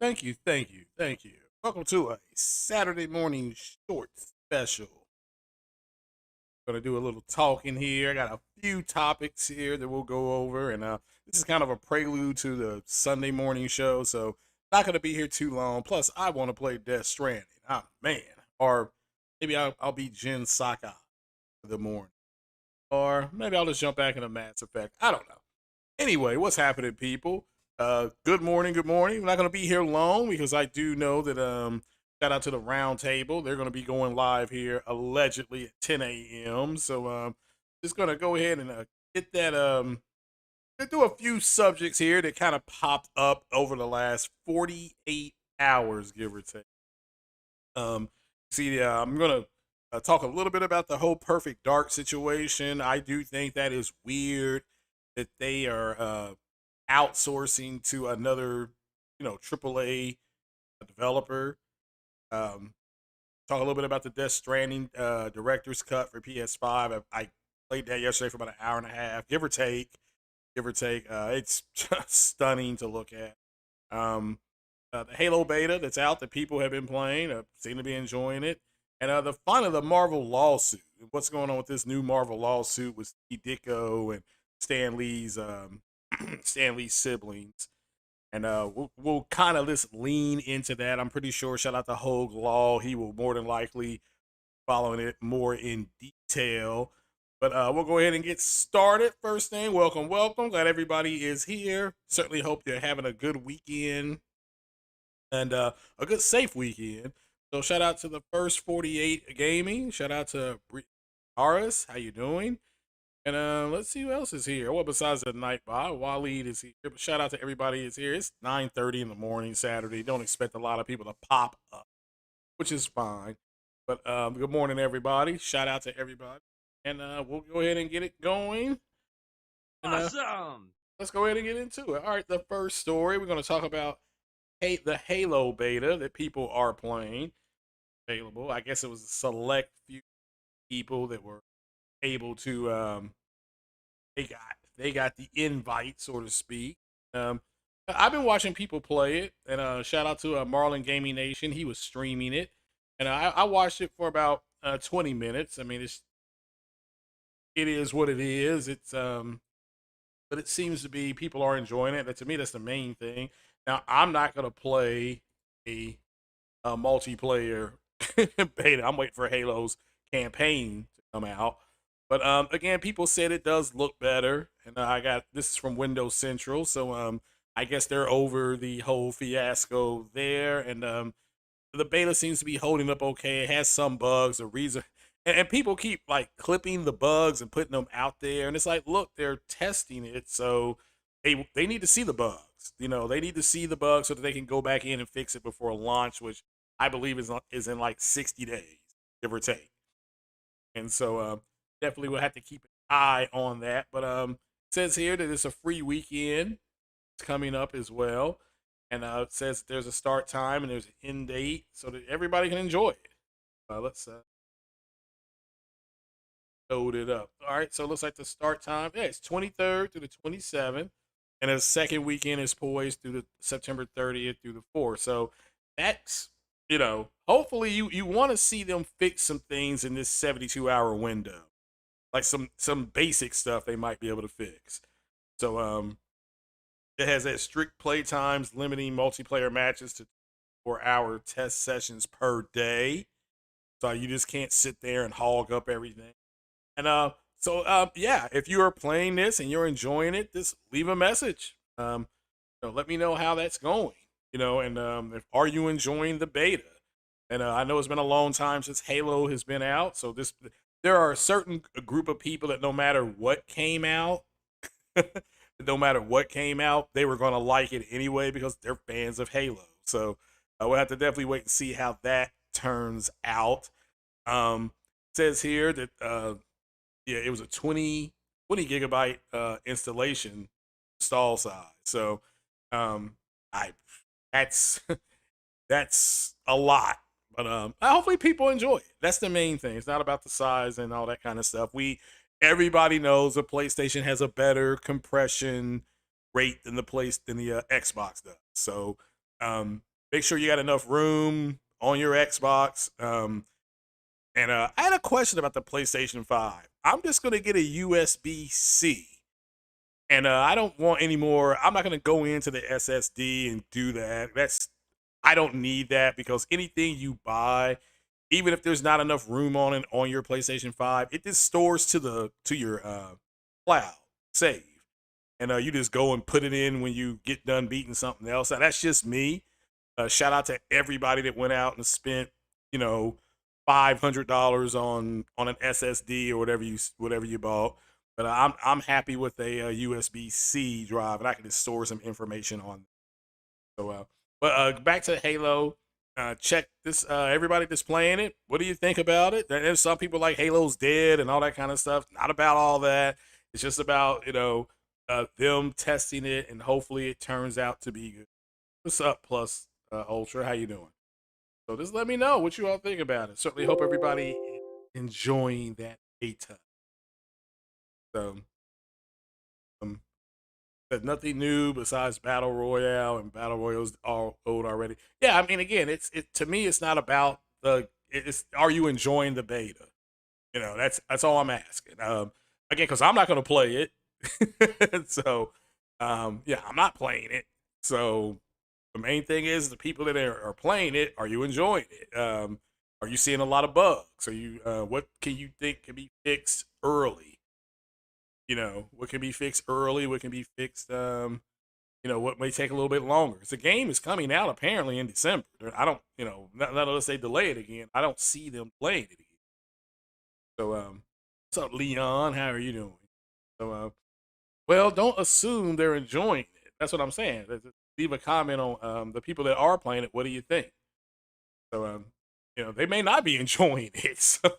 Thank you, thank you, thank you. Welcome to a Saturday morning short special. Gonna do a little talking here. I got a few topics here that we'll go over, and this is kind of a prelude to the Sunday morning show, so not gonna be here too long. Plus, I want to play Death Stranding. Ah, man, or maybe I'll be Jin Saka for the morning, or maybe I'll just jump back into Mass Effect. I don't know. Anyway, what's happening, people? Good morning, good morning. We're not gonna be here long because I do know that shout out to the round table. They're gonna be going live here allegedly at 10 a.m. So just gonna go ahead and get that do a few subjects here that kind of popped up over the last 48 hours, give or take. I'm gonna talk a little bit about the whole Perfect Dark situation. I do think that is weird that they are outsourcing to another, AAA developer. Um, Talk a little bit about the Death Stranding director's cut for PS-5. I played that yesterday for about an hour and a half, give or take. Give or take. It's just stunning to look at. Um, the Halo beta that's out that people have been playing seem to be enjoying it. And finally the Marvel lawsuit. What's going on with this new Marvel lawsuit with Steve Ditko and Stan Lee's Stan Lee's siblings? And we'll kind of just lean into that. I'm pretty sure. Shout out to Hogue Law. He will more than likely following it more in detail. But we'll go ahead and get started. First thing, welcome, welcome. Glad everybody is here. Certainly hope you're having a good weekend and a good safe weekend. So shout out to the first 48 gaming. Shout out to Aris. How you doing? And let's see who else is here. Well, besides the night bot, Waleed is here. But shout out to everybody who's here. It's 9:30 in the morning Saturday. Don't expect a lot of people to pop up, which is fine. But good morning, everybody. Shout out to everybody. And we'll go ahead and get it going. And, Awesome. let's go ahead and get into it. All right, the first story we're going to talk about the Halo beta that people are playing. Available. I guess it was a select few people that were able to they got the invite, so to speak. Um, I've been watching people play it, and shout out to Marlon Gaming Nation. He was streaming it, and I watched it for about 20 minutes. I mean, it is what it is. But it seems to be people are enjoying it. And to me, that's the main thing. Now, I'm not gonna play a multiplayer beta. I'm waiting for Halo's campaign to come out. But again, people said it does look better, and I got this is from Windows Central, so I guess they're over the whole fiasco there, and the beta seems to be holding up okay. It has some bugs. The reason, and people keep like clipping the bugs and putting them out there, and it's like, look, they're testing it, so they need to see the bugs. They need to see the bugs so that they can go back in and fix it before launch, which I believe is in like 60 days, give or take. And so definitely will have to keep an eye on that. But it says here that it's a free weekend. It's coming up as well. And it says there's a start time and there's an end date so that everybody can enjoy it. Let's load it up. All right, so it looks like the start time, yeah, it's 23rd through the 27th. And the second weekend is poised through the September 30th through the 4th. So that's, hopefully you want to see them fix some things in this 72-hour window. Like some basic stuff they might be able to fix. So it has that strict play times, limiting multiplayer matches to 4-hour test sessions per day. So you just can't sit there and hog up everything. And yeah, if you are playing this and you're enjoying it, just leave a message. Let me know how that's going. And are you enjoying the beta? And I know it's been a long time since Halo has been out, so there are a certain group of people that no matter what came out, no matter what came out, they were going to like it anyway because they're fans of Halo. So we'll have to definitely wait and see how that turns out. It says here that yeah, it was a 20 gigabyte installation install size. So I that's that's a lot. But hopefully people enjoy it. That's the main thing. It's not about the size and all that kind of stuff. Everybody knows the PlayStation has a better compression rate than the Xbox does. So Make sure you got enough room on your Xbox. And I had a question about the PlayStation 5. I'm just going to get a USB C. And I don't want any more. I'm not going to go into the SSD and do that. I don't need that because anything you buy, even if there's not enough room on it on your PlayStation 5, it just stores to your cloud save. And you just go and put it in when you get done beating something else. Now, that's just me. Shout out to everybody that went out and spent, you know, $500 on an SSD or whatever you bought. But I'm happy with a, USB C drive, and I can just store some information on. So, but back to Halo. Check this. Everybody that's playing it, what do you think about it? There's some people like Halo's dead and all that kind of stuff. Not about all that. It's just about them testing it, and hopefully it turns out to be good. What's up, Plus Ultra? How you doing? So just let me know what you all think about it. Certainly hope everybody enjoying that beta. So um, there's nothing new besides Battle Royale, and Battle Royale's all old already. Yeah, I mean, again, it to me, it's not about it's are you enjoying the beta? That's all I'm asking. Again, because I'm not going to play it, so yeah, I'm not playing it. So the main thing is the people that are playing it. Are you enjoying it? Are you seeing a lot of bugs? Are you what can you think can be fixed early? What can be fixed early? What can be fixed? What may take a little bit longer. 'Cause the game is coming out apparently in December. I don't, not unless they delay it again. I don't see them playing it again. So, what's up, Leon? How are you doing? So, well, don't assume they're enjoying it. That's what I'm saying. Leave a comment on the people that are playing it. What do you think? So, they may not be enjoying it. So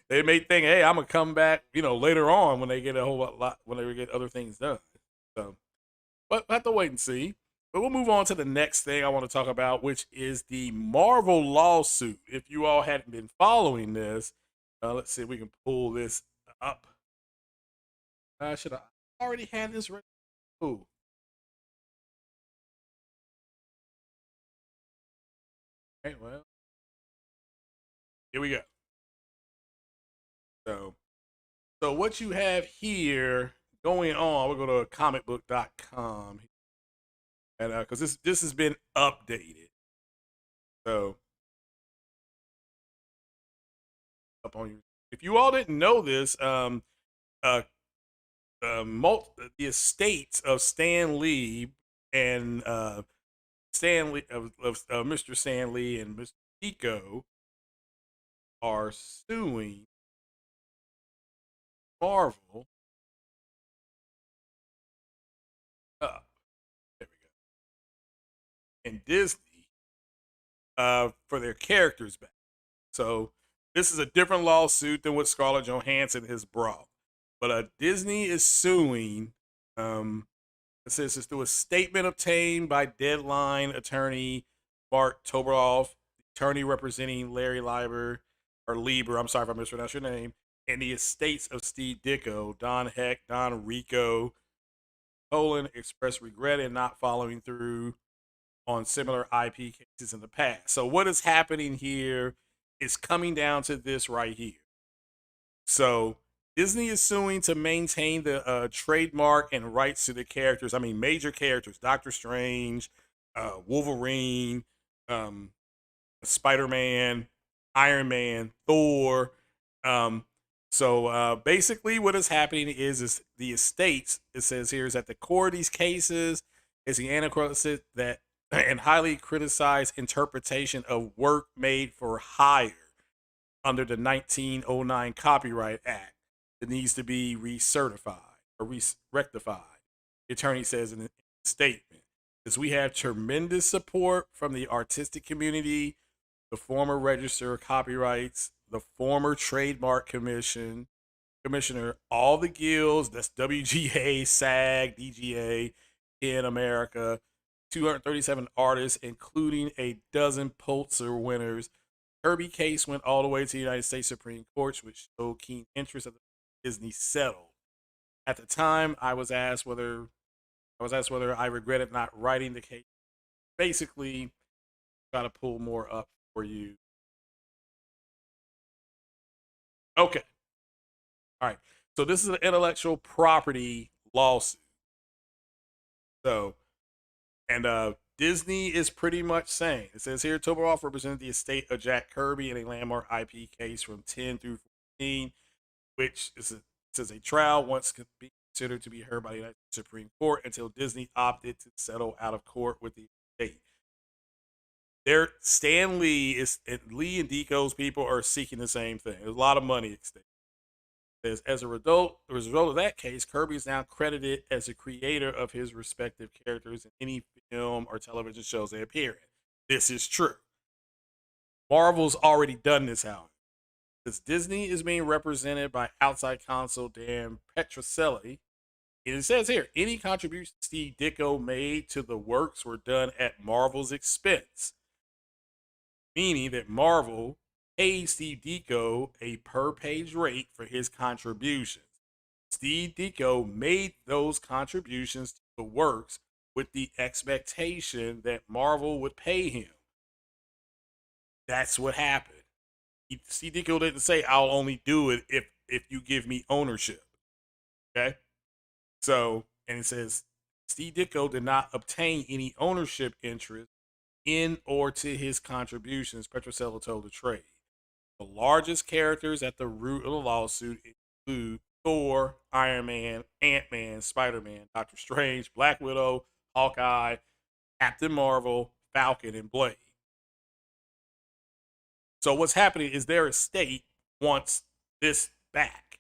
they may think, hey, I'm gonna come back, later on when they get a whole lot when they get other things done. So, but we'll have to wait and see. But we'll move on to the next thing I want to talk about, which is the Marvel lawsuit. If you all hadn't been following this, let's see if we can pull this up. Should I already had this ready? Ooh, okay, well, here we go. So, so what you have here going on, we'll go to comicbook.com, and because this has been updated. So up on you. If you all didn't know this, uh, the estates of Stan Lee and Stanley of Mr. Stan Lee and Mr. Pico are suing Marvel. Uh, there we go. And Disney for their characters back. So this is a different lawsuit than what Scarlett Johansson has brought. But Disney is suing. It says it's through a statement obtained by Deadline attorney Bart Toberoff, attorney representing Larry Lieber. I'm sorry if I mispronounced your name, and the estates of Steve Ditko, Don Heck, Don Rico. Poland expressed regret in not following through on similar IP cases in the past. So what is happening here is coming down to this right here. So Disney is suing to maintain the trademark and rights to the characters. I mean, major characters: Doctor Strange, Wolverine, um, Spider Man, Iron Man, Thor. Um, so basically, what is happening is the estates. It says here is at the core of these cases is the anachronistic that and highly criticized interpretation of work made for hire under the 1909 Copyright Act that needs to be recertified or rectified. The attorney says in a statement, as we have tremendous support from the artistic community, the former Register of Copyrights, the former Trademark Commissioner, all the guilds, that's WGA, SAG, DGA in America, 237 artists, including a dozen Pulitzer winners. Kirby case went all the way to the United States Supreme Court, which showed keen interest of Disney settled. At the time, I was asked whether I regretted not writing the case. Basically, try to pull more up for you. Okay. All right. So this is an intellectual property lawsuit. So, and Disney is pretty much saying, it says here, Toberoff represented the estate of Jack Kirby in a landmark IP case from 10 through 14, which is says a trial once could be considered to be heard by the United States Supreme Court until Disney opted to settle out of court with the estate. There, Stan Lee is and Lee and Deco's people are seeking the same thing. There's a lot of money at stake. As a result of that case, Kirby is now credited as the creator of his respective characters in any film or television shows they appear in. This is true. Marvel's already done this, however. Because Disney is being represented by outside counsel Dan Petroselli. And it says here, any contributions Steve Ditko made to the works were done at Marvel's expense, meaning that Marvel paid Steve Ditko a per page rate for his contributions. Steve Ditko made those contributions to the works with the expectation that Marvel would pay him. That's what happened. Steve Ditko didn't say, I'll only do it if you give me ownership. Okay? So, and it says, Steve Ditko did not obtain any ownership interest in or to his contributions, Petroselli told the trade. The largest characters at the root of the lawsuit include Thor, Iron Man, Ant-Man, Spider-Man, Doctor Strange, Black Widow, Hawkeye, Captain Marvel, Falcon, and Blade. So what's happening is their estate wants this back.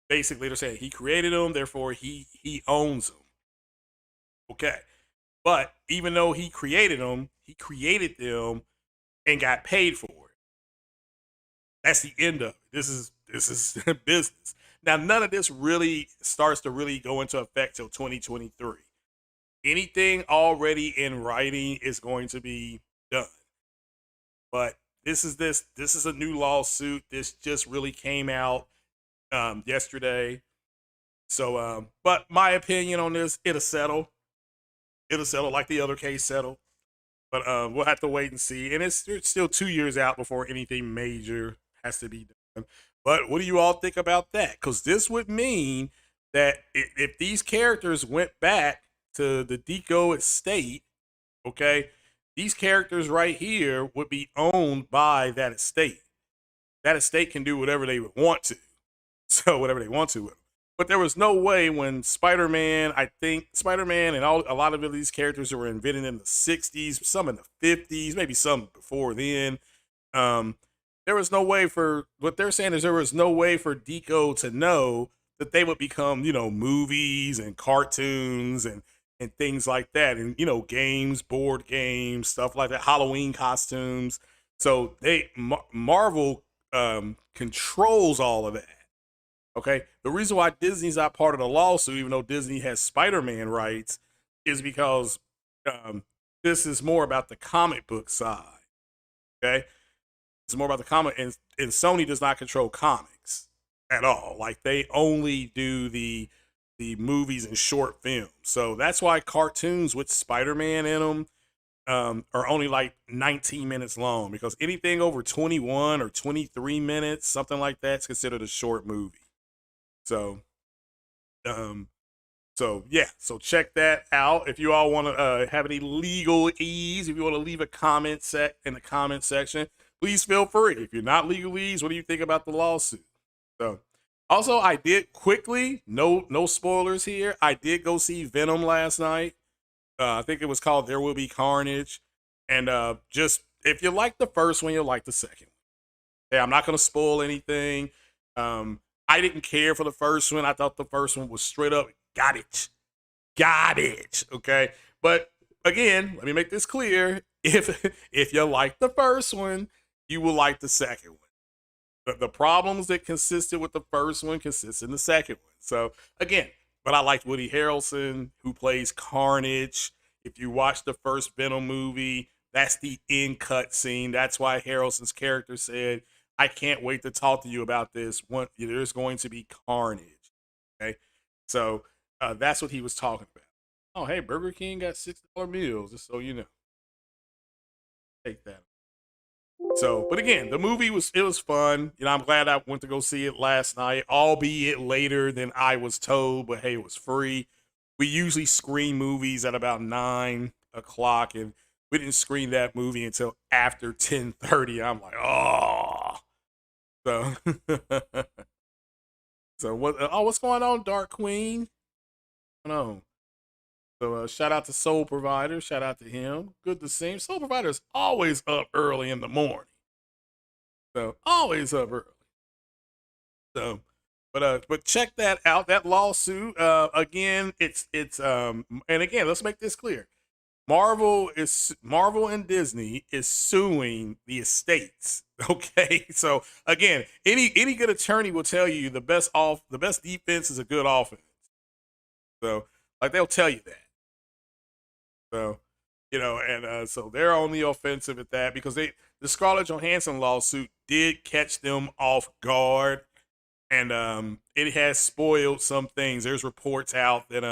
Basically, they're saying he created them, therefore he owns them. Okay. But even though he created them and got paid for it. That's the end of it. This is business. Now, none of this really starts to really go into effect till 2023. Anything already in writing is going to be done. But this is a new lawsuit. This just really came out yesterday. So, but my opinion on this, it'll settle. It'll settle like the other case settled. But we'll have to wait and see. And it's still 2 years out before anything major has to be done. But what do you all think about that? Because this would mean that if these characters went back to the Deco estate, okay, these characters right here would be owned by that estate. That estate can do whatever they want to. So whatever they want to with them. But there was no way when Spider-Man, I think Spider-Man and a lot of these characters were invented in the 60s, some in the 50s, maybe some before then. There was no way for, what they're saying is there was no way for Deco to know that they would become, movies and cartoons and things like that. And, games, board games, stuff like that, Halloween costumes. So Marvel controls all of that. Okay. The reason why Disney's not part of the lawsuit, even though Disney has Spider-Man rights, is because this is more about the comic book side. Okay. It's more about the comic, and Sony does not control comics at all. Like they only do the movies and short films. So that's why cartoons with Spider-Man in them are only like 19 minutes long, because anything over 21 or 23 minutes, something like that's considered a short movie. So, so check that out. If you all want to have any legal ease, if you want to leave a comment in the comment section, please feel free. If you're not legal ease, what do you think about the lawsuit? So, also, I did quickly, no spoilers here. I did go see Venom last night. I think it was called There Will Be Carnage, and just if you like the first one, you'll like the second one. Okay, I'm not gonna spoil anything. I didn't care for the first one. I thought the first one was straight up got it. Okay, but again, let me make this clear: if you like the first one, you will like the second one. The problems that consisted with the first one consist in the second one. So again, but I liked Woody Harrelson, who plays Carnage. If you watch the first Venom movie, that's the end cut scene. That's why Harrelson's character said, I can't wait to talk to you about this. There's going to be carnage. Okay. So that's what he was talking about. Oh, hey, Burger King got $6 meals, just so you know. Take that. So, but again, the movie was fun. You know, I'm glad I went to go see it last night, albeit later than I was told. But hey, it was free. We usually screen movies at about 9 o'clock, and we didn't screen that movie until after 10:30. I'm like, oh, so so what? Oh, what's going on, Dark Queen? No. So shout out to Soul Provider. Shout out to him. Good to see him. Soul Provider is always up early in the morning. So always up early. So, but check that out. That lawsuit again. It's and again, let's make this clear. Marvel and Disney is suing the estates. Okay, so again, any good attorney will tell you the best defense is a good offense. So like they'll tell you that. So you know, and so they're on the offensive at that because the Scarlett Johansson lawsuit did catch them off guard, and it has spoiled some things. There's reports out that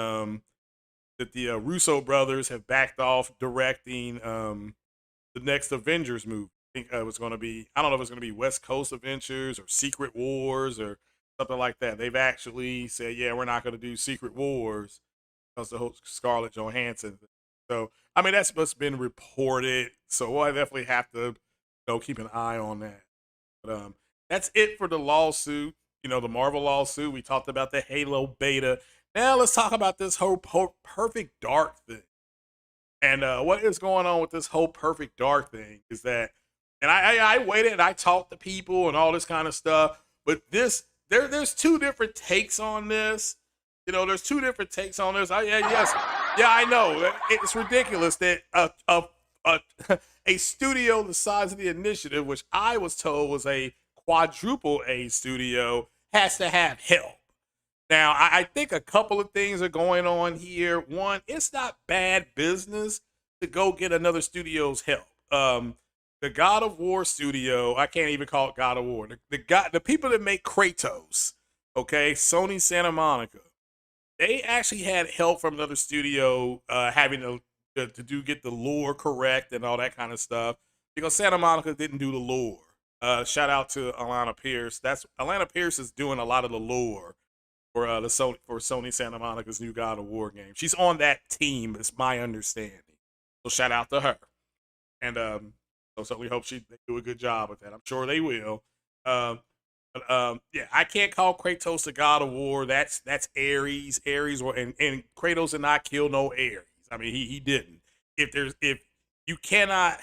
the Russo brothers have backed off directing the next Avengers movie. I think it was going to be, I don't know if it's going to be West Coast Adventures or Secret Wars or something like that. They've actually said, yeah, we're not going to do Secret Wars because the whole Scarlett Johansson. So, I mean, that's what's been reported. So we'll definitely have to, keep an eye on that. But that's it for the lawsuit. You know, the Marvel lawsuit. We talked about the Halo beta. Now let's talk about this whole Perfect Dark thing. And what is going on with this whole Perfect Dark thing is that, and I waited and I talked to people and all this kind of stuff, but there's two different takes on this. You know, there's two different takes on this. Yeah, I know. It's ridiculous that a studio the size of the Initiative, which I was told was a quadruple A studio, has to have help. Now, I think a couple of things are going on here. One, it's not bad business to go get another studio's help. The God of War studio, I can't even call it God of War. The people that make Kratos, okay, Sony Santa Monica, they actually had help from another studio, having to get the lore correct and all that kind of stuff because Santa Monica didn't do the lore. Shout out to Alana Pierce. Alana Pierce is doing a lot of the lore for Sony Santa Monica's new God of War game. She's on that team, is my understanding. So shout out to her, and so certainly hope they do a good job with that. I'm sure they will. Yeah, I can't call Kratos the God of War. That's Ares. And Kratos did not kill no Ares. I mean, he didn't. If you cannot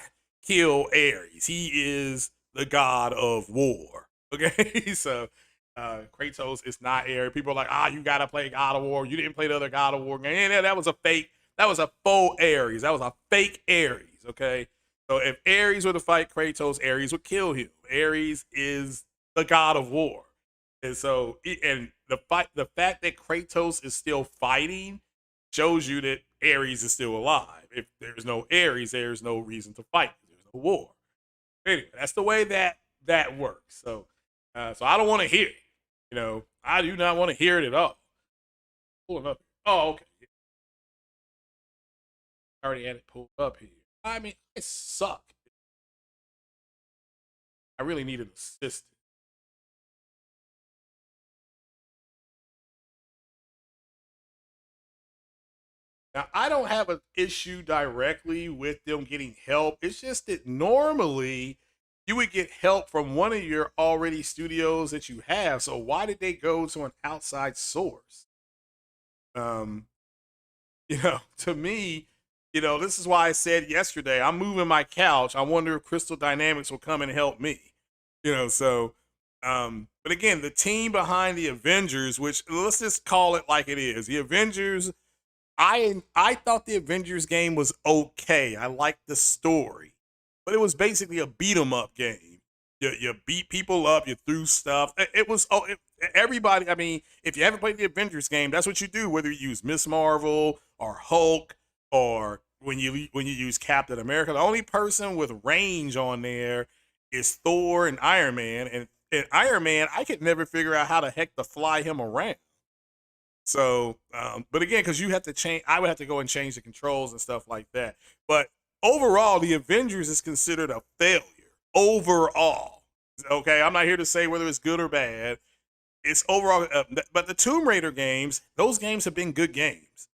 kill Ares, he is the God of War. Okay, so. Kratos is not Ares. People are like, you gotta play God of War. You didn't play the other God of War game. Yeah, that was a fake. That was a faux Ares. That was a fake Ares. Okay, so if Ares were to fight Kratos, Ares would kill him. Ares is the God of War, and so the fact that Kratos is still fighting shows you that Ares is still alive. If there's no Ares, there's no reason to fight. There's no war. Anyway, that's the way that works. So I don't want to hear it. You know, I do not want to hear it at all. Pulling up. Oh, okay. I already had it pulled up here. I mean, I suck. I really need an assistant. Now, I don't have an issue directly with them getting help. It's just that normally you would get help from one of your already studios that you have. So why did they go to an outside source? Um, to me, this is why I said yesterday, I'm moving my couch. I wonder if Crystal Dynamics will come and help me. So but again, the team behind the Avengers, which let's just call it like it is. The Avengers, I thought the Avengers game was okay. I liked the story, but it was basically a beat 'em up game. You beat people up, you threw stuff. It was everybody. I mean, if you haven't played the Avengers game, that's what you do. Whether you use Miss Marvel or Hulk, or when you use Captain America, the only person with range on there is Thor and Iron Man. And Iron Man, I could never figure out how the heck to fly him around. So, but again, because you have to change, I would have to go and change the controls and stuff like that. But overall, the Avengers is considered a failure overall. Okay, I'm not here to say whether it's good or bad. It's overall, but the Tomb Raider games, those games have been good games.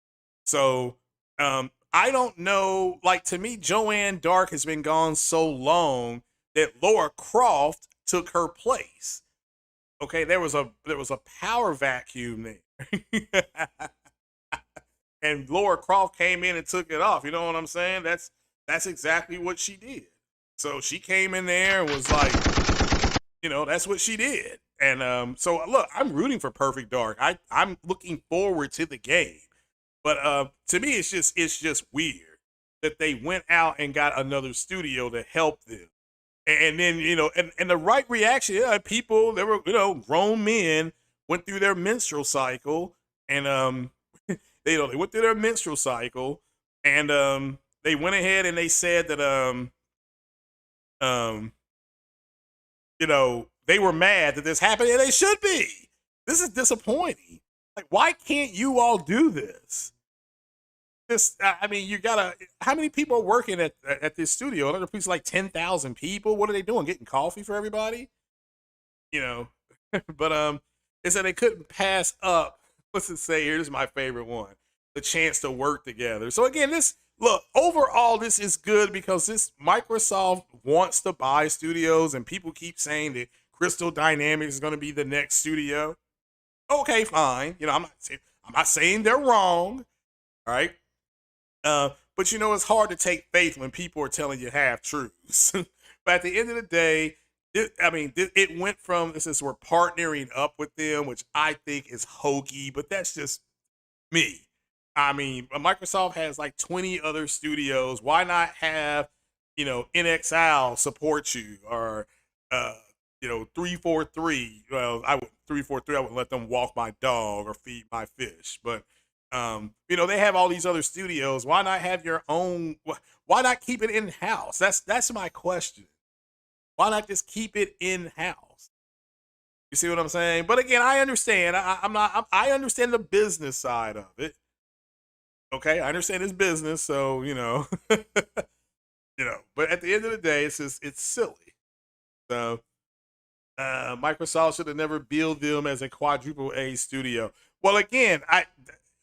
So I don't know. Like, to me, Joanne Dark has been gone so long that Laura Croft took her place. Okay, there was a power vacuum there. And Laura Croft came in and took it off. You know what I'm saying? That's exactly what she did. So she came in there and was like, that's what she did. And so look, I'm rooting for Perfect Dark. I'm looking forward to the game. But to me, it's just weird that they went out and got another studio to help them. And then, and the right reaction, people, they were, grown men went through their menstrual cycle, and they went through their menstrual cycle, and they went ahead and they said that um they were mad that this happened, and they should be. This is disappointing. Like, why can't you all do this? I mean, you gotta. How many people are working at this studio? Another place like 10,000 people. What are they doing? Getting coffee for everybody? You know, but they said they couldn't pass up. What's it say here? This is my favorite one. The chance to work together. So again, overall, this is good because this Microsoft wants to buy studios, and people keep saying that Crystal Dynamics is going to be the next studio. Okay, fine. I'm not saying they're wrong. All right. But it's hard to take faith when people are telling you half truths. But at the end of the day, it went from this is we're partnering up with them, which I think is hokey, but that's just me. I mean, Microsoft has like 20 other studios. Why not have, NXL support you, or 343? Well, 343. I wouldn't let them walk my dog or feed my fish, but they have all these other studios. Why not have your own? Why not keep it in house? That's my question. Why not just keep it in house? You see what I'm saying? But again, I understand. I understand the business side of it. Okay, I understand it's business, so But at the end of the day, it's silly. So Microsoft should have never billed them as a quadruple A studio. Well, again, I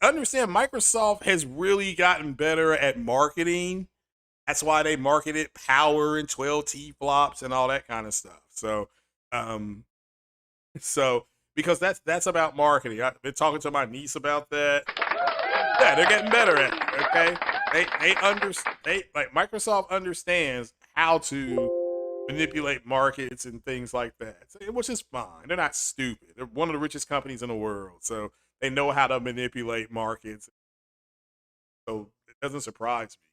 understand Microsoft has really gotten better at marketing. That's why they marketed Power and 12 flops and all that kind of stuff. So, um, so because that's about marketing. I've been talking to my niece about that. Yeah, they're getting better at it. Okay, like Microsoft understands how to manipulate markets and things like that, which is fine. They're not stupid. They're one of the richest companies in the world, so they know how to manipulate markets. So it doesn't surprise me.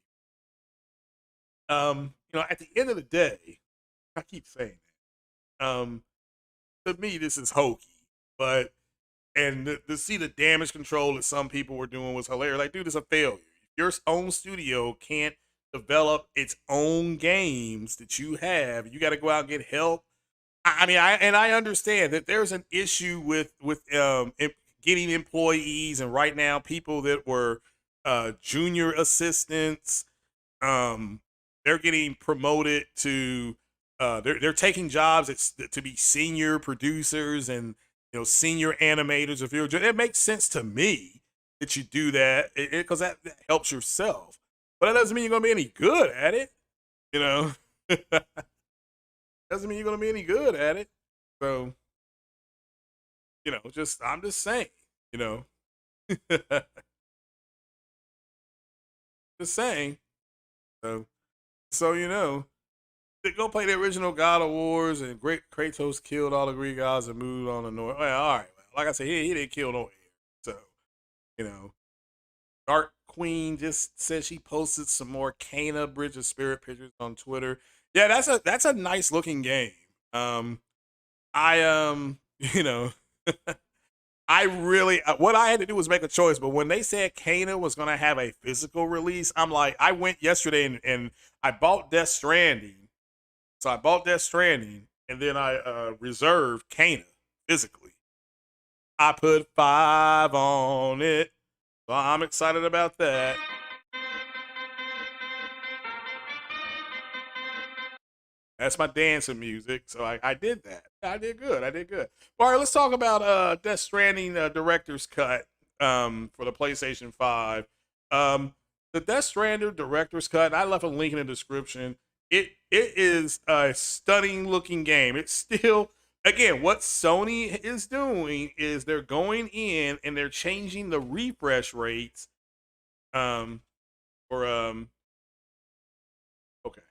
At the end of the day, I keep saying that. To me, this is hokey, but to see the damage control that some people were doing was hilarious. Like, dude, it's a failure. Your own studio can't develop its own games that you have. You got to go out and get help. I understand that there's an issue with getting employees, and right now people that were junior assistants, they're getting promoted to they're taking jobs to be senior producers and senior animators. It makes sense to me that you do that because that helps yourself, but that doesn't mean you're gonna be any good at it. You know, doesn't mean you're gonna be any good at it. So I'm just saying, you know, just saying. So they go play the original God of Wars, and Great Kratos killed all the Greek gods and moved on the north. Well, all right, like I said, he didn't kill no air. So you know, Dark Queen just said she posted some more Kana Bridge of Spirit pictures on Twitter. Yeah, that's a nice looking game. I you know, I really what I had to do was make a choice. But when they said Kana was gonna have a physical release, I'm like, I went yesterday and I bought Death Stranding. So I bought Death Stranding, and then I reserved Kana physically. I put 5 on it, so I'm excited about that. That's my dancing music. So I did that. I did good. I did good. All right, let's talk about Death Stranding director's cut for the PlayStation 5. The Death Stranding director's cut, I left a link in the description. It is a stunning looking game. It's still, again, what Sony is doing is they're going in and they're changing the refresh rates um for okay.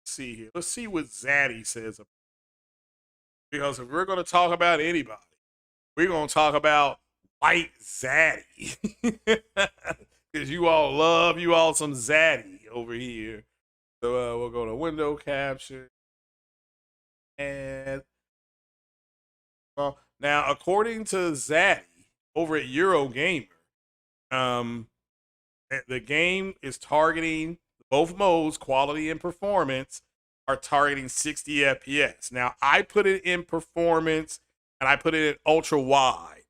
See here. Let's see what Zaddy says. Because if we're going to talk about anybody, we're going to talk about White Zaddy. Because you all some Zaddy over here. So we'll go to window capture. And now, according to Zaddy over at Eurogamer, um, the game is targeting both modes, quality and performance, are targeting 60 FPS. Now, I put it in performance and I put it in ultra wide.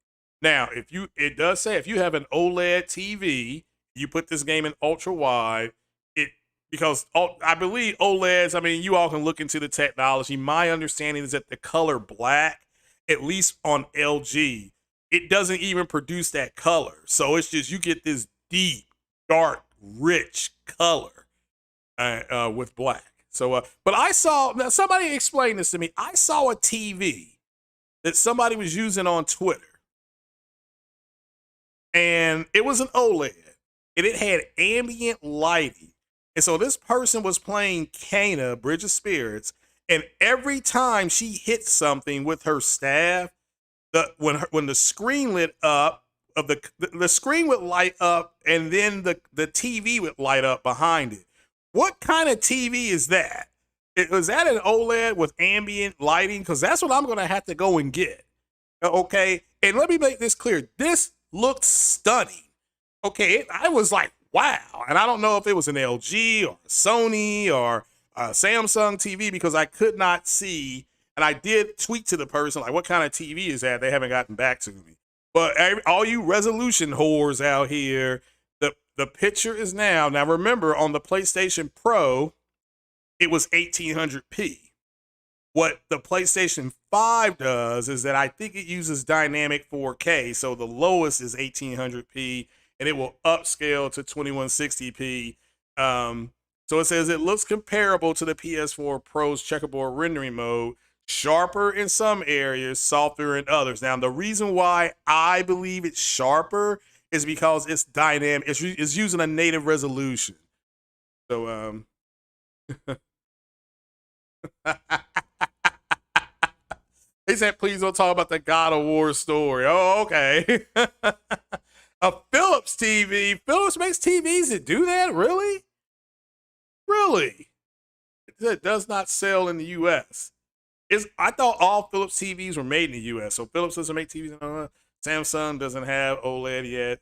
Now, it does say if you have an OLED TV, you put this game in ultra wide, because I believe OLEDs, I mean, you all can look into the technology. My understanding is that the color black, at least on LG, it doesn't even produce that color. So it's just, you get this deep, dark, rich color with black. So, but I saw, now somebody explained this to me. I saw a TV that somebody was using on Twitter, and it was an OLED, and it had ambient lighting. And so this person was playing Kana, Bridge of Spirits, and every time she hit something with her staff, when the screen lit up, the screen would light up, and then the TV would light up behind it. What kind of TV is that? Was that an OLED with ambient lighting? Because that's what I'm going to have to go and get. Okay, and let me make this clear. This looked stunning. Okay, I was like, wow. And I don't know if it was an LG or Sony or a Samsung TV, because I could not see. And I did tweet to the person, like, what kind of TV is that? They haven't gotten back to me. But all you resolution whores out here, the picture is now remember, on the PlayStation Pro, it was 1800p. What the PlayStation 5 does is that I think it uses dynamic 4K. So the lowest is 1800p, and it will upscale to 2160p. So it says it looks comparable to the PS4 Pro's checkerboard rendering mode, sharper in some areas, softer in others. Now, the reason why I believe it's sharper is because it's dynamic. It's using a native resolution. So, he said, please don't talk about the God of War story. Oh, okay. A Philips TV. Philips makes TVs that do that? Really? Really? It does not sell in the U.S. I thought all Philips TVs were made in the U.S. So Philips doesn't make TVs. Samsung doesn't have OLED yet.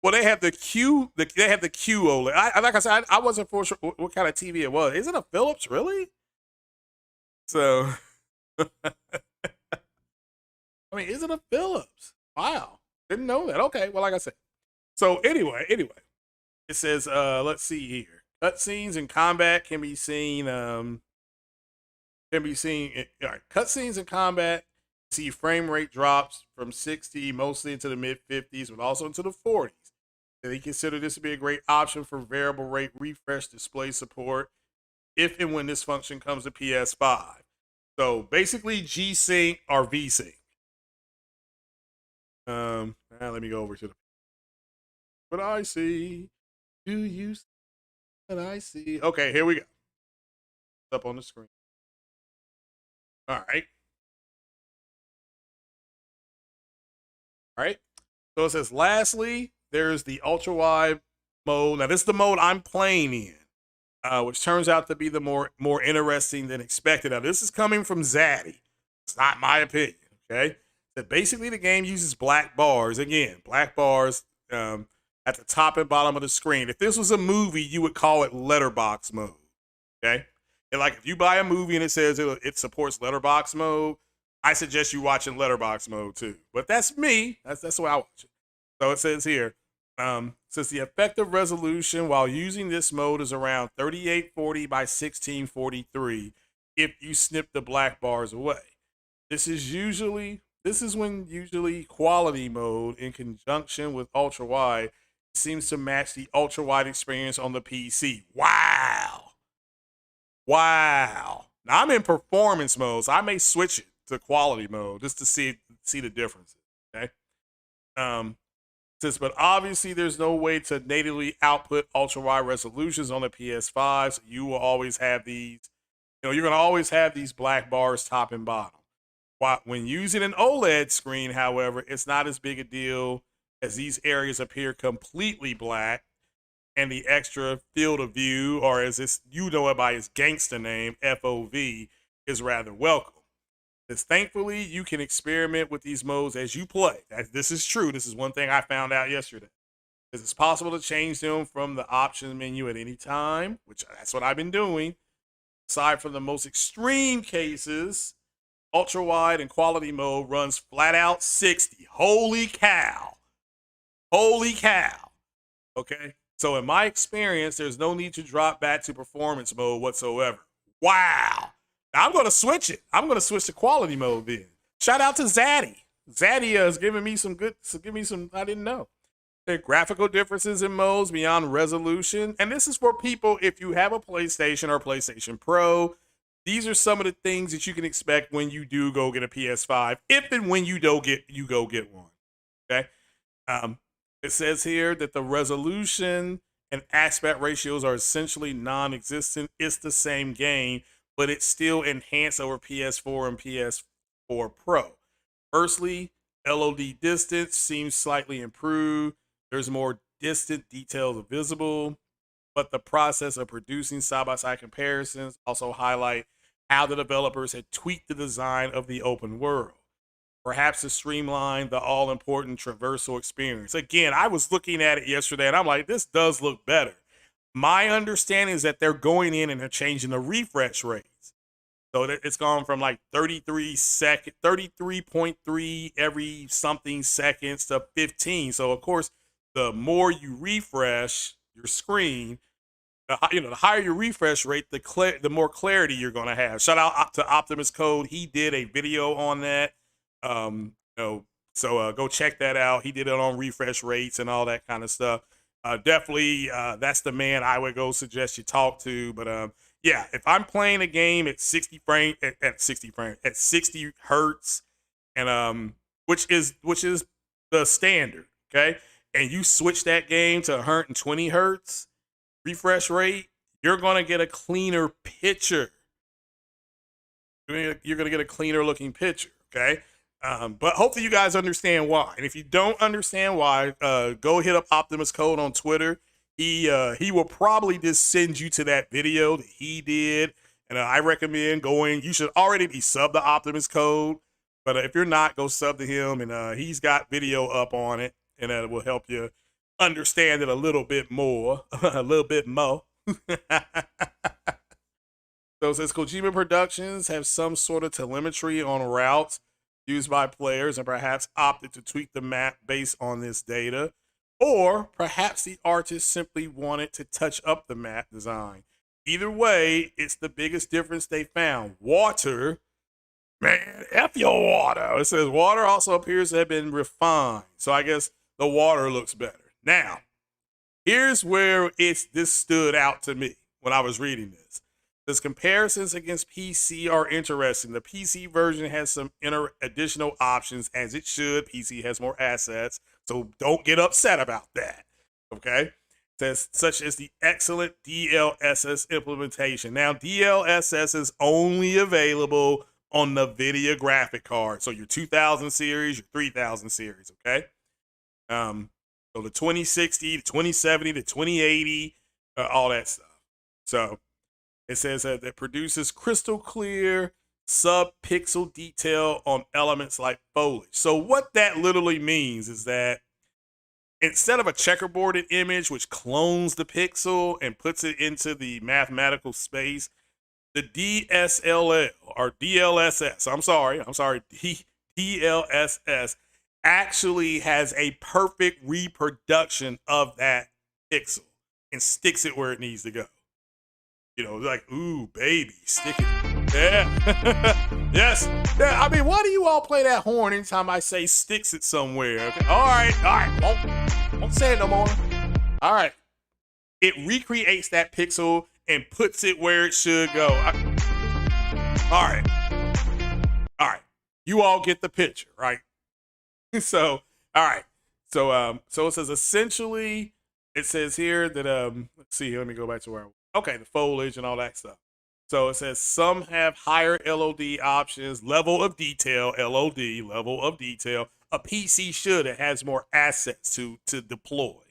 Well, they have the Q. They have the Q OLED. Like I said, I wasn't for sure what kind of TV it was. Is it a Philips, really? So, I mean, is it a Philips? Wow, didn't know that. Okay, well, like I said. So anyway, it says, let's see here. Cutscenes and combat can be seen. All right, cutscenes and combat. See frame rate drops from 60 mostly into the mid 50s, but also into the 40s. They consider this to be a great option for variable rate refresh display support if and when this function comes to PS5. So basically G-Sync or V-Sync. Now let me go over to what I see. Do you see what I see? Okay, here we go. It's up on the screen. All right. All right. So it says, lastly, there's the ultra wide mode. Now, this is the mode I'm playing in, which turns out to be the more interesting than expected. Now, this is coming from Zaddy. It's not my opinion. Okay. That basically the game uses black bars. Again, black bars at the top and bottom of the screen. If this was a movie, you would call it letterbox mode. Okay. And like if you buy a movie and it says it supports letterbox mode, I suggest you watching letterbox mode too. But that's me. That's the way I watch it. So it says here, Says the effective resolution while using this mode is around 3840 by 1643 if you snip the black bars away. This is when usually quality mode in conjunction with ultra wide seems to match the ultra wide experience on the PC. Wow. Wow. Now I'm in performance mode, so I may switch it to quality mode just to see the differences. Okay. Um, but obviously there's no way to natively output ultra wide resolutions on the PS5, so you will always have these. You're gonna always have these black bars top and bottom. When using an OLED screen, however, it's not as big a deal as these areas appear completely black and the extra field of view, or as it by its gangster name, FOV, is rather welcome. Because thankfully, you can experiment with these modes as you play. This is true. This is one thing I found out yesterday. It's possible to change them from the options menu at any time, which that's what I've been doing. Aside from the most extreme cases, ultra wide and quality mode runs flat out 60. Holy cow. Holy cow. Okay. So in my experience, there's no need to drop back to performance mode whatsoever. Wow. Now I'm going to switch it. I'm going to switch to quality mode then. Shout out to Zaddy. Zaddy is giving me some I didn't know. There are graphical differences in modes beyond resolution. And this is for people if you have a PlayStation or PlayStation Pro. These are some of the things that you can expect when you do go get a PS5, if and when you go get one. Okay. It says here that the resolution and aspect ratios are essentially non-existent. It's the same game, but it's still enhanced over PS4 and PS4 Pro. Firstly, LOD distance seems slightly improved. There's more distant details visible, but the process of producing side-by-side comparisons also highlight how the developers had tweaked the design of the open world, perhaps to streamline the all-important traversal experience. Again, I was looking at it yesterday, and I'm like, this does look better. My understanding is that they're going in and they're changing the refresh rates. So it's gone from like 33.3 every something seconds to 15. So, of course, the more you refresh your screen, the higher your refresh rate, the more clarity you're going to have. Shout out to Optimus Code. He did a video on that. So go check that out. He did it on refresh rates and all that kind of stuff. Definitely, that's the man I would go suggest you talk to. But yeah, if I'm playing a game at 60 hertz, and which is the standard, okay, and you switch that game to 120 hertz refresh rate, you're gonna get a cleaner picture. You're gonna get a cleaner looking picture, okay. But hopefully you guys understand why. And if you don't understand why, go hit up Optimus Code on Twitter. He will probably just send you to that video that he did. And I recommend going. You should already be sub to Optimus Code. But if you're not, go sub to him. And he's got video up on it. And it will help you understand it a little bit more. A little bit more. So it says Kojima Productions have some sort of telemetry on routes used by players and perhaps opted to tweak the map based on this data. Or perhaps the artist simply wanted to touch up the map design. Either way, it's the biggest difference they found. Water, man, F your water. It says water also appears to have been refined. So I guess the water looks better. Now, here's where this stood out to me when I was reading this. These comparisons against PC are interesting. The PC version has some additional options, as it should. PC has more assets, so don't get upset about that. Okay? Such as the excellent DLSS implementation. Now, DLSS is only available on the NVIDIA graphic card. So your 2000 series, your 3000 series, okay? So the 2060, the 2070, the 2080, all that stuff. So it says that it produces crystal clear sub-pixel detail on elements like foliage. So what that literally means is that instead of a checkerboarded image which clones the pixel and puts it into the mathematical space, the DSLL or DLSS, DLSS actually has a perfect reproduction of that pixel and sticks it where it needs to go. You know, like, ooh, baby, stick it. Yeah. Yes. Yeah. I mean, why do you all play that horn anytime I say sticks it somewhere? Okay. All right. All right. Won't say it no more. All right. It recreates that pixel and puts it where it should go. All right. All right. You all get the picture, right? So, all right. So it says essentially, it says here that let's see, let me go back to where okay, the foliage and all that stuff. So it says some have higher LOD options, level of detail, LOD, level of detail. A PC should, it has more assets to deploy.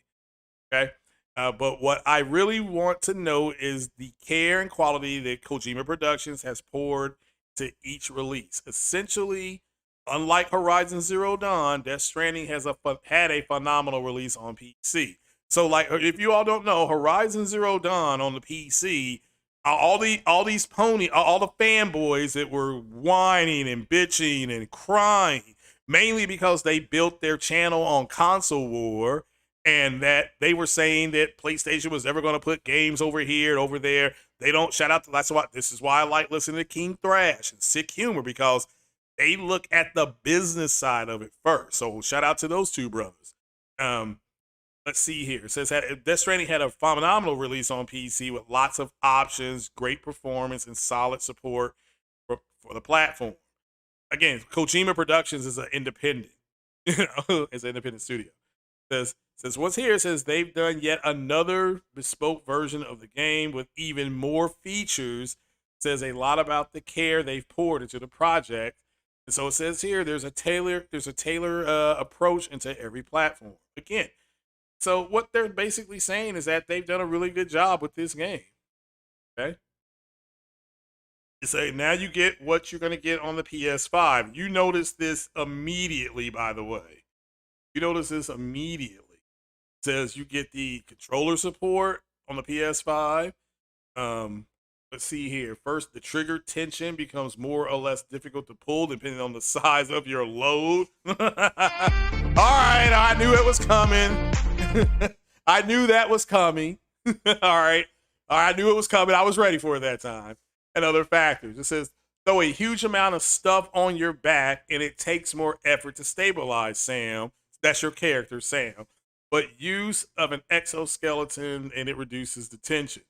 Okay. But what I really want to know is the care and quality that Kojima Productions has poured to each release. Essentially, unlike Horizon Zero Dawn, Death Stranding had a phenomenal release on PC. So, like, if you all don't know, Horizon Zero Dawn on the PC, all the fanboys that were whining and bitching and crying, mainly because they built their channel on console war, and that they were saying that PlayStation was never going to put games over here and over there. They don't shout out to this is why I like listening to King Thrash and Sick Humor, because they look at the business side of it first. So shout out to those two brothers. Let's see here. It says that Death Stranding had a phenomenal release on PC with lots of options, great performance, and solid support for the platform. Again, Kojima Productions is an independent, it's an independent studio. Says what's here says they've done yet another bespoke version of the game with even more features. Says a lot about the care they've poured into the project. And so it says here there's a tailor approach into every platform. Again, so what they're basically saying is that they've done a really good job with this game. Okay. So now you get what you're going to get on the PS5. You notice this immediately, by the way. You notice this immediately. It says you get the controller support on the PS5. Let's see here. First, the trigger tension becomes more or less difficult to pull depending on the size of your load. All right, I knew it was coming. I knew that was coming. All right, I knew it was coming. I was ready for it that time. And other factors. It says throw a huge amount of stuff on your back, and it takes more effort to stabilize Sam. That's your character, Sam. But use of an exoskeleton, and it reduces the tension.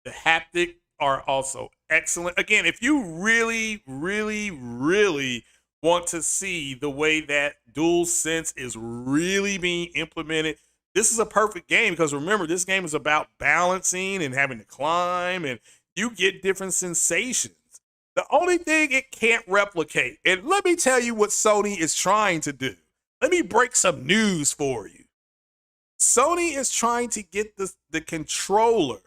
The haptic are also excellent. Again, if you really, really, really want to see the way that DualSense is really being implemented, this is a perfect game, because remember, this game is about balancing and having to climb, and you get different sensations. The only thing it can't replicate, and let me tell you what Sony is trying to do. Let me break some news for you. Sony is trying to get the controller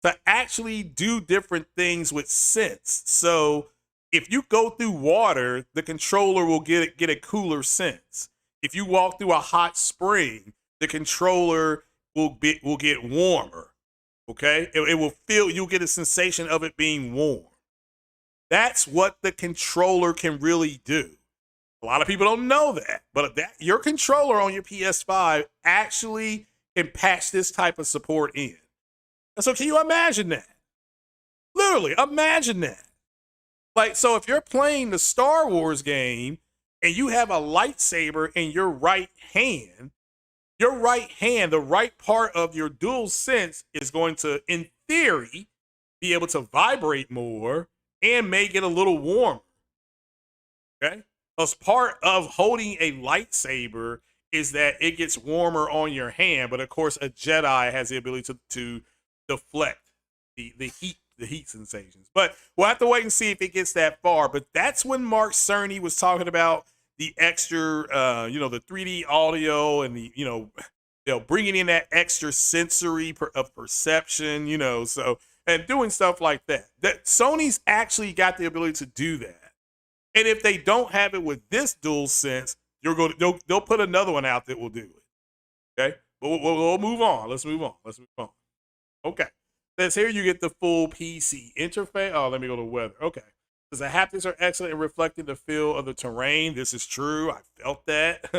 to actually do different things with sense. So if you go through water, the controller will get a cooler sense. If you walk through a hot spring, the controller will get warmer. Okay, it will feel, you'll get a sensation of it being warm. That's what the controller can really do. A lot of people don't know that, but your controller on your PS5 actually can patch this type of support in. And so can you imagine that? Literally, imagine that. Like, so if you're playing the Star Wars game and you have a lightsaber in your right hand, the right part of your dual sense is going to, in theory, be able to vibrate more and make it a little warmer. Okay? As part of holding a lightsaber is that it gets warmer on your hand, but of course a Jedi has the ability to deflect the heat sensations. But we'll have to wait and see if it gets that far. But that's when Mark Cerny was talking about the extra, the 3D audio and the, bringing in that extra sensory of perception, so, and doing stuff like that. That Sony's actually got the ability to do that. And if they don't have it with this DualSense, they'll put another one out that will do it. Okay, but we'll move on. Let's move on. Okay, says here you get the full PC interface. Oh, let me go to weather. Okay, The haptics are excellent in reflecting the feel of the terrain. This is true. I felt that.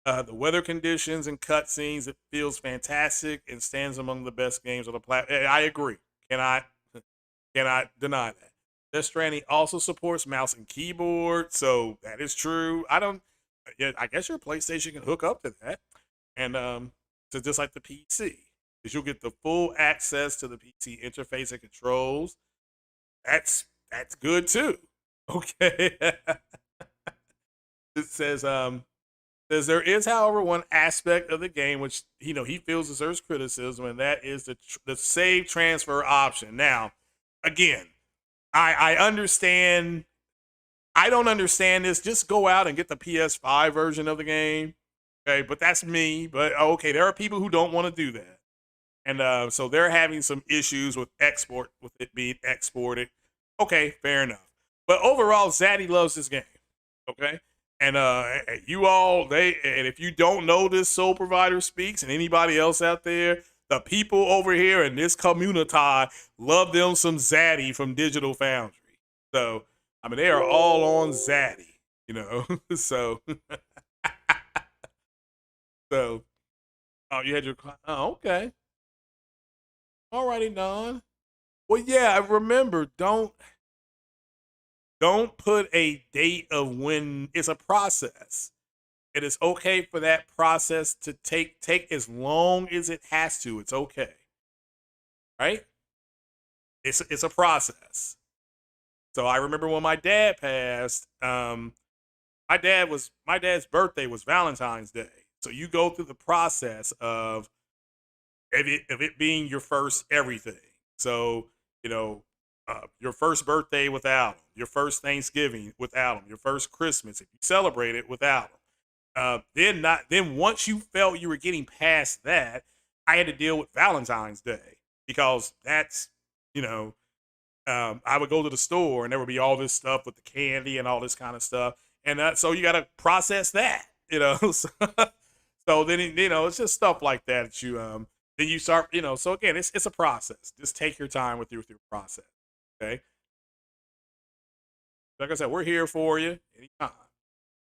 The weather conditions and cutscenes, it feels fantastic and stands among the best games on the platform. I agree. Cannot cannot deny that. Death Stranding also supports mouse and keyboard, so that is true. I don't. Yeah, I guess your PlayStation can hook up to that, and to just like the PC, because you'll get the full access to the PC interface and controls. That's good too. Okay. It says there is, however, one aspect of the game which he feels deserves criticism, and that is the save transfer option. Now, again, I understand. I don't understand this. Just go out and get the PS5 version of the game. Okay, but that's me. But okay, there are people who don't want to do that, and so they're having some issues with it being exported. Okay, fair enough. But overall, Zaddy loves this game. Okay, and you all and if you don't know this Soul Provider Speaks and anybody else out there, the people over here in this community love them some Zaddy from Digital Foundry. So I mean, they are all on Zaddy, so so oh, you had your okay. Alrighty, Don. Well, yeah, remember, don't put a date of when. It's a process. It is okay for that process to take as long as it has to. It's okay, right? It's a process. So I remember when my dad passed. My dad's birthday was Valentine's Day. So you go through the process of it being your first everything. So your first birthday without him, your first Thanksgiving without him, your first Christmas if you celebrate it without him. Then once you felt you were getting past that, I had to deal with Valentine's Day because that's I would go to the store and there would be all this stuff with the candy and all this kind of stuff, and so you got to process that, so then it's just stuff like that that you then you start, so again, it's a process. Just take your time with your process. Okay, like I said, we're here for you anytime.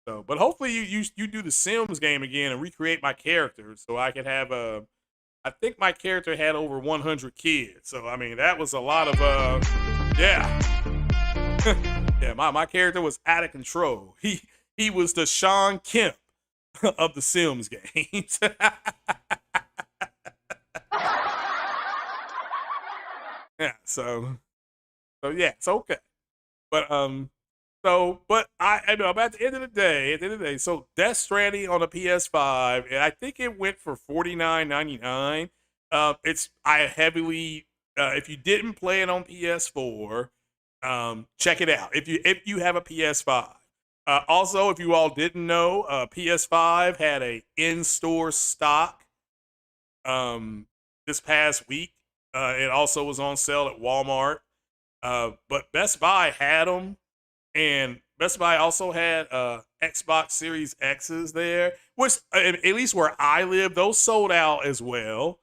So, but hopefully you do the Sims game again and recreate my character so I can have a. I think my character had over 100 kids, so I mean that was a lot of yeah, yeah. My character was out of control. He was the Sean Kemp of the Sims games. Yeah, so yeah, it's okay. But but I know at the end of the day, so Death Stranding on the PS5, and I think it went for $49.99. It's I heavily if you didn't play it on PS4, check it out. If you have a PS5. Also, if you all didn't know, PS5 had a in-store stock this past week. It also was on sale at Walmart. But Best Buy had them, and Best Buy also had Xbox Series X's there, which at least where I live, those sold out as well.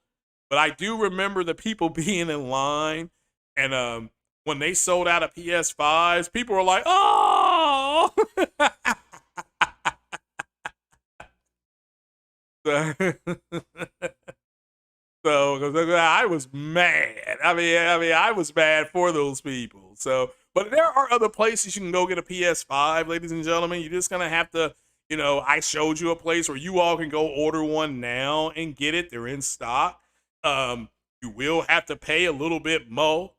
But I do remember the people being in line, and when they sold out of PS5s, people were like, "Oh!" So I was mad. I was mad for those people. So, but there are other places you can go get a PS5, ladies and gentlemen. You're just gonna have to, I showed you a place where you all can go order one now and get it. They're in stock. You will have to pay a little bit more,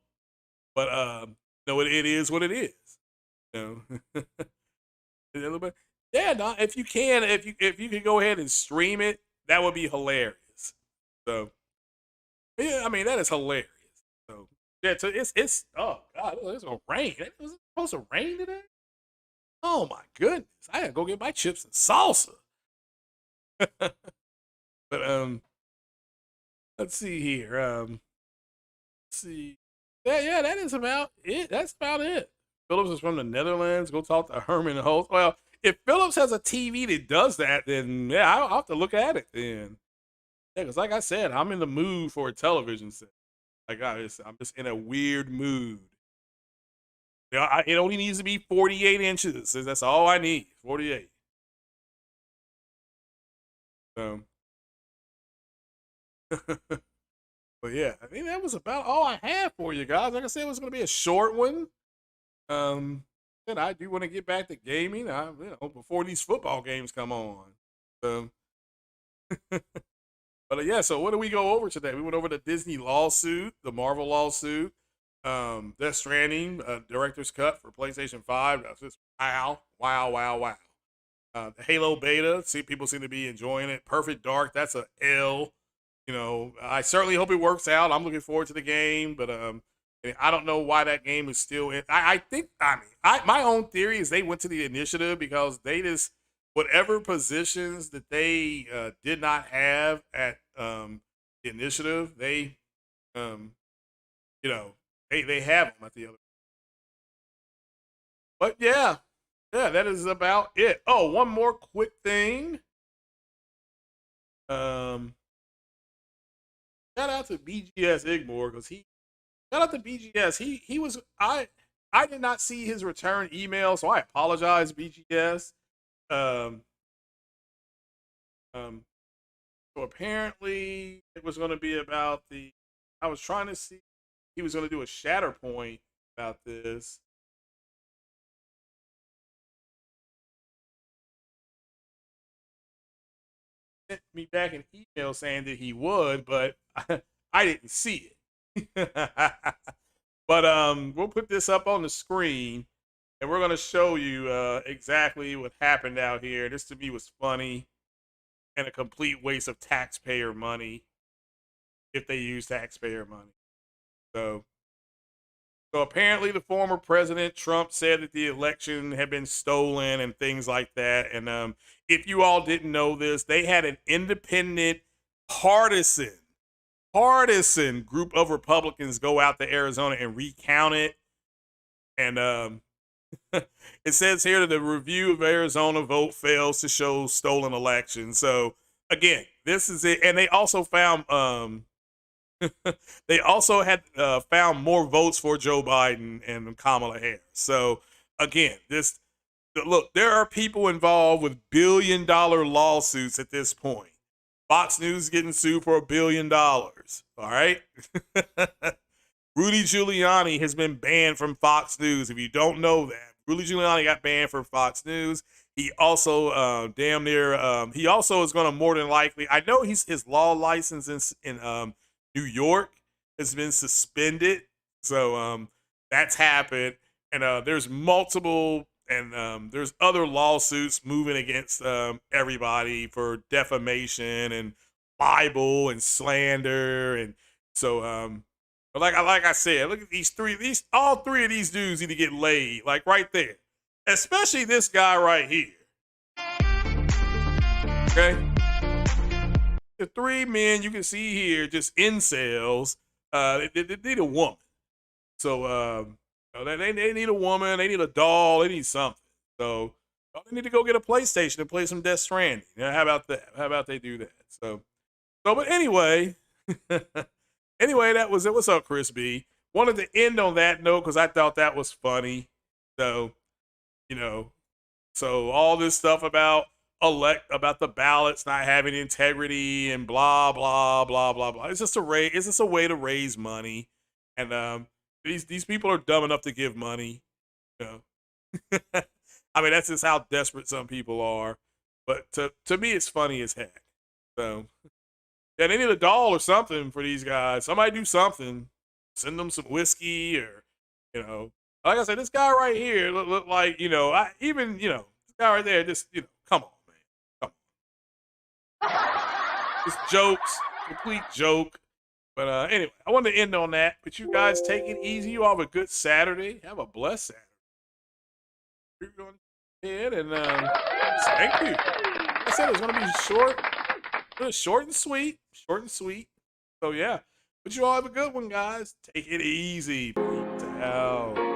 but it is what it is. You know, a little bit. Yeah, no, if you can go ahead and stream it, that would be hilarious. So. Yeah, I mean that is hilarious. So yeah, so it's oh god, it's gonna rain. Was it supposed to rain today? Oh my goodness, I gotta go get my chips and salsa. But let's see here. Let's see. Yeah, that is about it. That's about it. Phillips is from the Netherlands. Go talk to Herman Host. Well, if Phillips has a TV that does that, then yeah, I'll have to look at it then. Yeah, because like I said, I'm in the mood for a television set. Like I'm just in a weird mood. It only needs to be 48 inches. That's all I need. 48. So, but yeah, I think that was about all I had for you guys. Like I said, it was going to be a short one. And I do want to get back to gaming. Before these football games come on. So, but yeah. So what do we go over today? We went over the Disney lawsuit, the Marvel lawsuit, Death Stranding, director's cut for PlayStation 5. That's just wow, wow, wow, wow. The Halo beta, people seem to be enjoying it. Perfect Dark, that's a L. I certainly hope it works out. I'm looking forward to the game, but I don't know why that game is still in. I think my own theory is they went to the initiative because they just whatever positions that they did not have at the initiative, they you know they have them at the other. But yeah, that is about it. Oh, one more quick thing. Um, Shout out to BGS Igmore because he shout out to BGS. He was I did not see his return email, so I apologize, BGS. Um, um, so apparently it was going to be about the. I was trying to see he was going to do a Shatterpoint about this. Sent me back an email saying that he would, but I didn't see it. But we'll put this up on the screen, and we're gonna show you exactly what happened out here. This to me was funny and a complete waste of taxpayer money if they use taxpayer money. So, so apparently, the former president Trump said that the election had been stolen and things like that. And if you all didn't know this, they had an independent, partisan, partisan group of Republicans go out to Arizona and recount it. And it says here that the review of Arizona vote fails to show stolen election. So again, this is it. And they also found they also had found more votes for Joe Biden and Kamala Harris. So again, this look, there are people involved with $1 billion lawsuits at this point. Fox News getting sued for $1 billion. All right. Rudy Giuliani has been banned from Fox News. If you don't know that, Rudy Giuliani got banned from Fox News. He also he also is going to more than likely. I know his law license in New York has been suspended. So that's happened. And there's multiple and there's other lawsuits moving against everybody for defamation and libel and slander. And so like I said, look at all three of these dudes need to get laid, like right there. Especially this guy right here. Okay? The three men you can see here, just incels, they need a woman. So they need a woman, they need a doll, they need something. So they need to go get a PlayStation and play some Death Stranding. How about that? How about they do that? But anyway, anyway, that was it. What's up, Chris B? Wanted to end on that note because I thought that was funny. So, so all this stuff about the ballots not having integrity and blah blah blah blah blah. It's just a way to raise money, and these people are dumb enough to give money. I mean, that's just how desperate some people are. But to me, it's funny as heck. So yeah, they need a doll or something for these guys. Somebody do something. Send them some whiskey or like I said, this guy right here look like this guy right there. Just come on, man, come on. Just jokes, complete joke. But anyway, I wanted to end on that. But you guys take it easy. You all have a good Saturday. Have a blessed Saturday. We're going ahead and thank you. Like I said, it's going to be short and sweet. Short and sweet. So yeah. But you all have a good one, guys. Take it easy. Peace out.